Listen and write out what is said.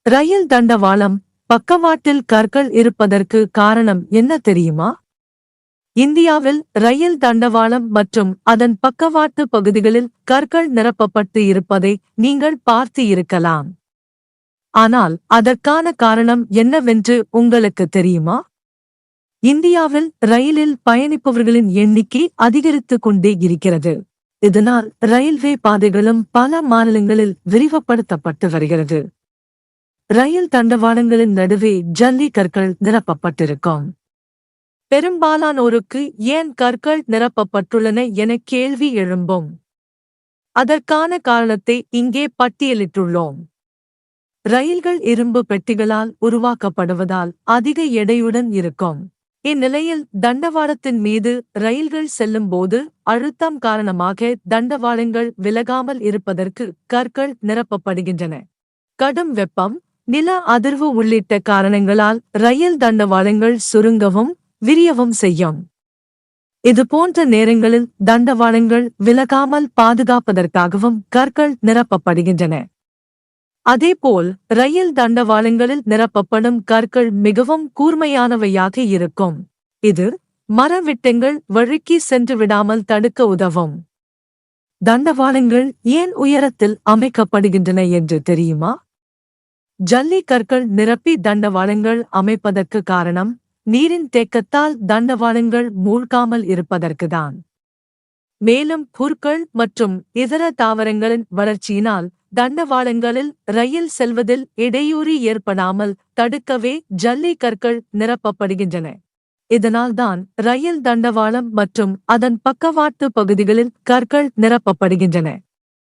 ரயில் தண்டவாளம் பக்கவாட்டில் கற்கள் இருப்பதற்கு காரணம் என்ன தெரியுமா? இந்தியாவில் ரயில் தண்டவாளம் மற்றும் அதன் பக்கவாட்டு பகுதிகளில் கற்கள் நிரப்பப்பட்டு இருப்பதை நீங்கள் பார்த்து இருக்கலாம். ஆனால் அதற்கான காரணம் என்னவென்று உங்களுக்கு தெரியுமா? இந்தியாவில் ரயிலில் பயணிப்பவர்களின் எண்ணிக்கை அதிகரித்துக் கொண்டே இருக்கிறது. இதனால் ரயில்வே பாதைகளும் பல மாநிலங்களில் விரிவுபடுத்தப்பட்டு வருகிறது. ரயில் தண்டவாளங்களின் நடுவே ஜல்லி கற்கள் நிரப்பப்பட்டிருக்கும். பெரும்பாலானோருக்கு ஏன் கற்கள் நிரப்பப்பட்டுள்ளன என கேள்வி எழும்பும். அதற்கான காரணத்தை இங்கே பட்டியலிட்டுள்ளோம். ரயில்கள் இரும்பு பெட்டிகளால் உருவாக்கப்படுவதால் அதிக எடையுடன் இருக்கும். இந்நிலையில் தண்டவாளத்தின் மீது ரயில்கள் செல்லும்போது அழுத்தம் காரணமாக தண்டவாளங்கள் விலகாமல் இருப்பதற்கு கற்கள் நிரப்பப்படுகின்றன. கடும் வெப்பம், நில அதிர்வு உள்ளிட்ட காரணங்களால் ரயில் தண்டவாளங்கள் சுருங்கவும் விரியவும் செய்யும். இதுபோன்ற நேரங்களில் தண்டவாளங்கள் விலகாமல் பாதுகாப்பதற்காகவும் கற்கள் நிரப்பப்படுகின்றன. அதேபோல் ரயில் தண்டவாளங்களில் நிரப்பப்படும் கற்கள் மிகவும் கூர்மையானவையாக இருக்கும். இது மரவிட்டங்கள் வழுக்கி சென்று விடாமல் தடுக்க உதவும். தண்டவாளங்கள் ஏன் உயரத்தில் அமைக்கப்படுகின்றன என்று தெரியுமா? ஜல்லி கற்கள் நிரப்பி தண்டவாளங்கள் அமைப்பதற்கு காரணம் நீரின் தேக்கத்தால் தண்டவாளங்கள் மூழ்காமல் இருப்பதற்குதான். மேலும் புற்கள் மற்றும் இதர தாவரங்களின் வளர்ச்சியினால் தண்டவாளங்களில் ரயில் செல்வதில் இடையூறு ஏற்படாமல் தடுக்கவே ஜல்லி கற்கள் நிரப்பப்படுகின்றன. இதனால்தான் ரயில் தண்டவாளம் மற்றும் அதன் பக்கவாட்டு பகுதிகளில் கற்கள் நிரப்பப்படுகின்றன.